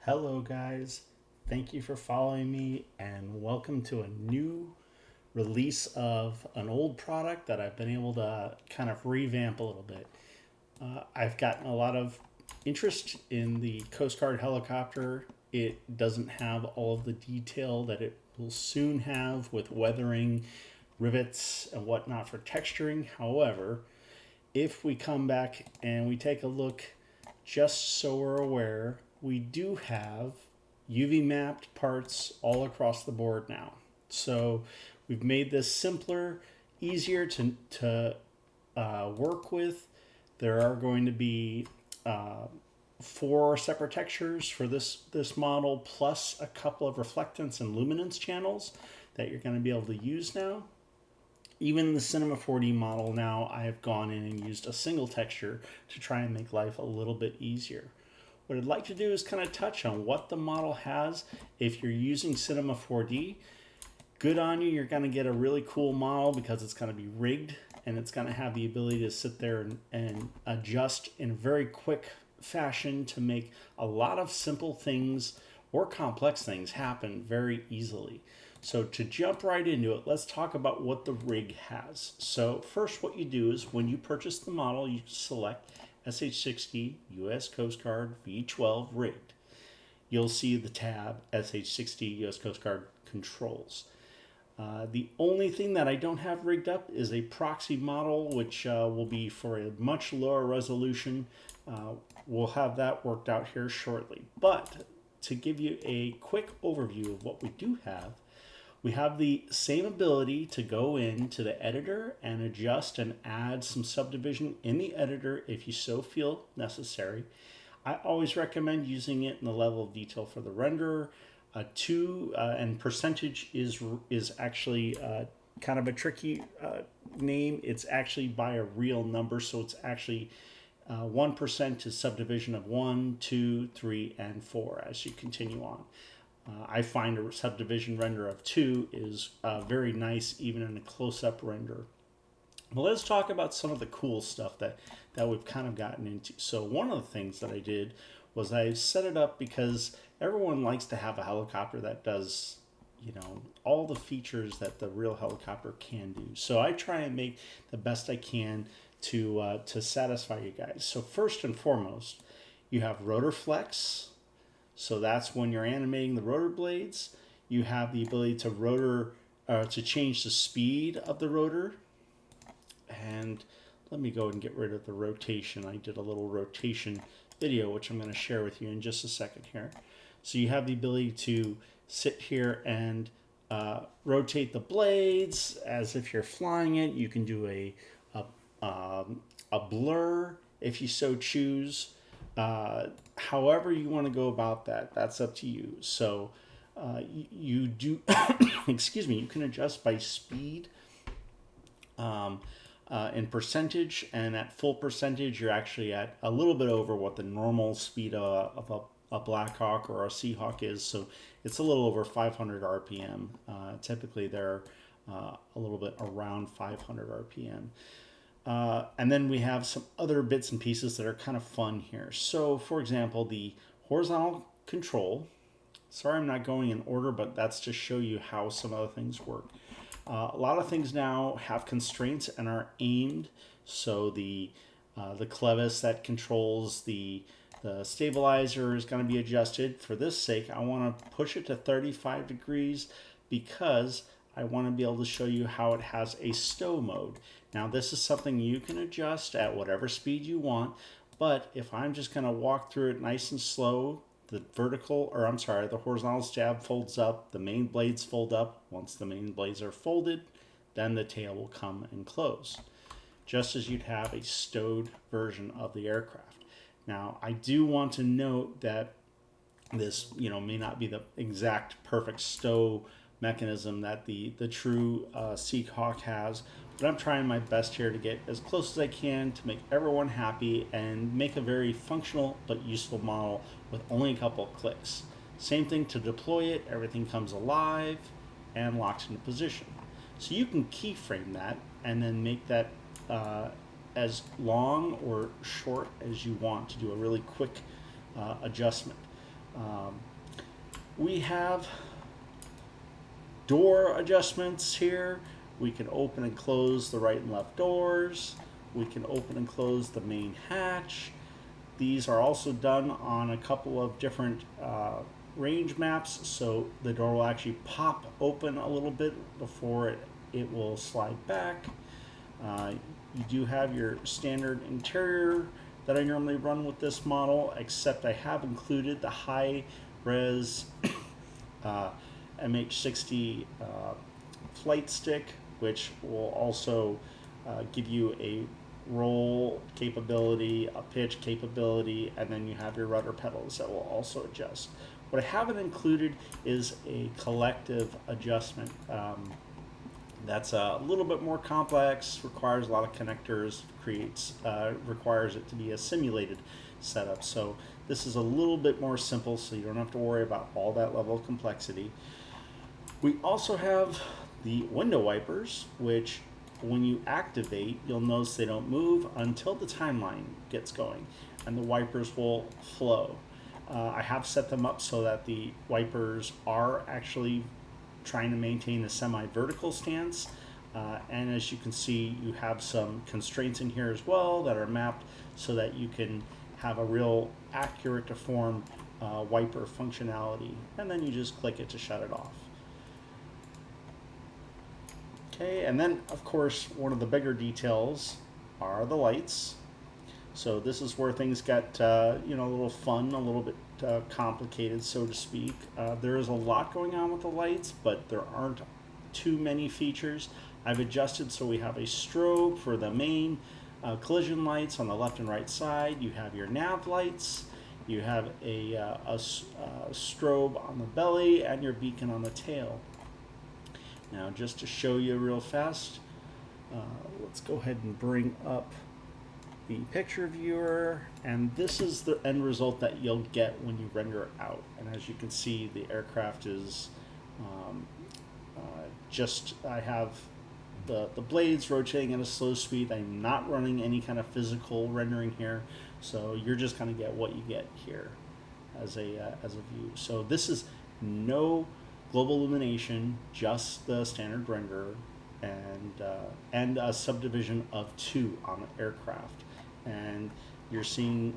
Hello, guys. Thank you for following me, and welcome to a new release of an old product that I've been able to kind of revamp a little bit. I've gotten a lot of interest in the Coast Guard helicopter. It doesn't have all of the detail that it will soon have with weathering, rivets, and whatnot for texturing. However, if we come back and we take a look, just so we're aware, we do have UV mapped parts all across the board now. So we've made this simpler, easier to work with. There are going to be four separate textures for this model, plus a couple of reflectance and luminance channels that you're going to be able to use now. Even in the Cinema 4D model now, I have gone in and used a single texture to try and make life a little bit easier. What I'd like to do is kind of touch on what the model has. If you're using Cinema 4D, good on you. You're going to get a really cool model because it's going to be rigged and it's going to have the ability to sit there and adjust in a very quick fashion to make a lot of simple things or complex things happen very easily. So to jump right into it, let's talk about what the rig has. So first, what you do is when you purchase the model, you select SH60 US Coast Guard V12 Rigged. You'll see the tab SH60 US Coast Guard Controls. The only thing that I don't have rigged up is a proxy model, which will be for a much lower resolution. We'll have that worked out here shortly. But to give you a quick overview of what we do have, we have the same ability to go into the editor and adjust and add some subdivision in the editor if you so feel necessary. I always recommend using it in the level of detail for the renderer. And percentage is actually kind of a tricky name. It's actually by a real number, so it's actually 1% is subdivision of 1, 2, 3, and 4 as you continue on. I find a subdivision render of 2 is very nice even in a close-up render. Well, let's talk about some of the cool stuff that we've kind of gotten into. So one of the things that I did was I set it up because everyone likes to have a helicopter that does, all the features that the real helicopter can do. So I try and make the best I can to satisfy you guys. So first and foremost, you have rotor flex. So that's when you're animating the rotor blades. You have the ability to change the speed of the rotor. And let me go and get rid of the rotation. I did a little rotation video, which I'm going to share with you in just a second here. So you have the ability to sit here and rotate the blades as if you're flying it. You can do a blur if you so choose. However you want to go about that, that's up to you. So you do, excuse me, you can adjust by speed in percentage, and at full percentage, you're actually at a little bit over what the normal speed of a Black Hawk or a Seahawk is. So it's a little over 500 RPM. Typically, they're a little bit around 500 RPM. And then we have some other bits and pieces that are kind of fun here. So, for example, the horizontal control. Sorry, I'm not going in order, but that's to show you how some other things work. A lot of things now have constraints and are aimed. So the clevis that controls the stabilizer is going to be adjusted. For this sake, I want to push it to 35 degrees because I want to be able to show you how it has a stow mode. Now this is something you can adjust at whatever speed you want, but if I'm just going to walk through it nice and slow, the horizontal stab folds up, the main blades fold up. Once the main blades are folded, then the tail will come and close, just as you'd have a stowed version of the aircraft. Now, I do want to note that this, may not be the exact perfect stow mechanism that the true Seahawk has, but I'm trying my best here to get as close as I can to make everyone happy and make a very functional but useful model with only a couple of clicks. Same thing to deploy it, everything comes alive and locks into position. So you can keyframe that and then make that as long or short as you want to do a really quick adjustment. We have door adjustments here. We can open and close the right and left doors. We can open and close the main hatch. These are also done on a couple of different range maps, so the door will actually pop open a little bit before it will slide back. You do have your standard interior that I normally run with this model, except I have included the high res MH60 flight stick, which will also give you a roll capability, a pitch capability, and then you have your rudder pedals that will also adjust. What I haven't included is a collective adjustment. That's a little bit more complex, requires a lot of connectors, requires it to be a simulated setup. So this is a little bit more simple, so you don't have to worry about all that level of complexity. We also have the window wipers, which when you activate, you'll notice they don't move until the timeline gets going, and the wipers will flow. I have set them up so that the wipers are actually trying to maintain a semi-vertical stance, and as you can see, you have some constraints in here as well that are mapped so that you can have a real accurate to form wiper functionality, and then you just click it to shut it off. Okay, and then of course one of the bigger details are the lights. So this is where things get a little fun, a little bit complicated, so to speak. There is a lot going on with the lights, but there aren't too many features. I've adjusted so we have a strobe for the main collision lights on the left and right side. You have your nav lights. You have a strobe on the belly and your beacon on the tail. Now, just to show you real fast, let's go ahead and bring up the picture viewer, and this is the end result that you'll get when you render it out. And as you can see, the aircraft is I have the blades rotating at a slow speed. I'm not running any kind of physical rendering here, so you're just going to get what you get here as a view. So this is no global illumination, just the standard renderer, and a subdivision of 2 on the aircraft. And you're seeing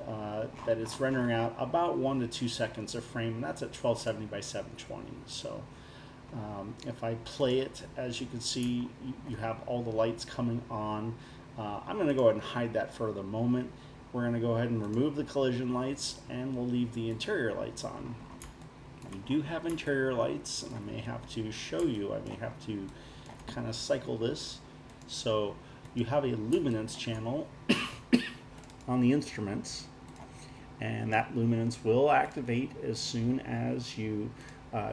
that it's rendering out about 1 to 2 seconds a frame, and that's at 1270 by 720. So if I play it, as you can see, you have all the lights coming on. I'm going to go ahead and hide that for the moment. We're going to go ahead and remove the collision lights, and we'll leave the interior lights on. We do have interior lights, and I may have to show you, I may have to kind of cycle this. So you have a luminance channel on the instruments, and that luminance will activate as soon as you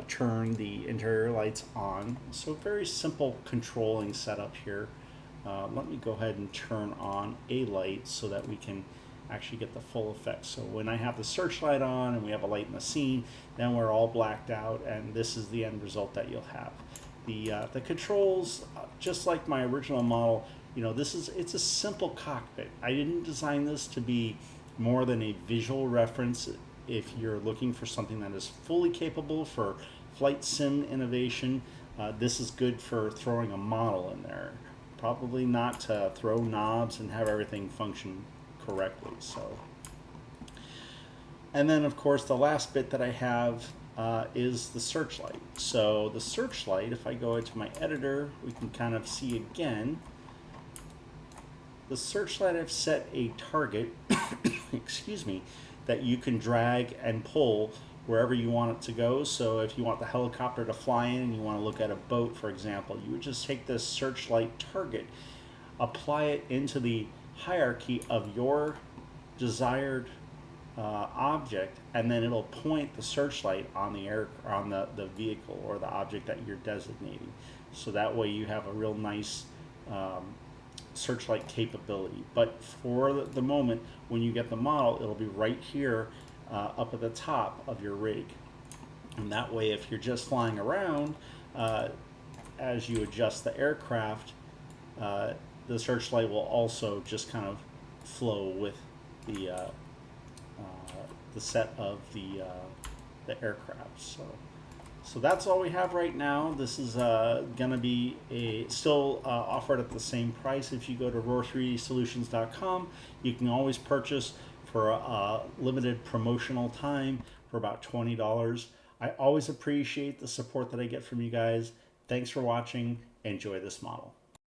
turn the interior lights on. So very simple controlling setup here. Let me go ahead and turn on a light so that we can actually get the full effect. So when I have the searchlight on and we have a light in the scene, then we're all blacked out, and this is the end result that you'll have. The controls, just like my original model, it's a simple cockpit. I didn't design this to be more than a visual reference. If you're looking for something that is fully capable for flight sim innovation, this is good for throwing a model in there. Probably not to throw knobs and have everything function correctly. So, and then of course the last bit that I have is the searchlight. So the searchlight, if I go into my editor, we can kind of see again. The searchlight, I've set a target, excuse me, that you can drag and pull wherever you want it to go. So if you want the helicopter to fly in and you want to look at a boat, for example, you would just take this searchlight target, apply it into the hierarchy of your desired object, and then it'll point the searchlight on the vehicle or the object that you're designating. So that way you have a real nice searchlight capability. But for the moment, when you get the model, it'll be right here up at the top of your rig. And that way, if you're just flying around, as you adjust the aircraft, the searchlight will also just kind of flow with the set of the the aircraft. So that's all we have right now. This is going to be still offered at the same price. If you go to roar3dsolutions.com, you can always purchase for a limited promotional time for about $20. I always appreciate the support that I get from you guys. Thanks for watching. Enjoy this model.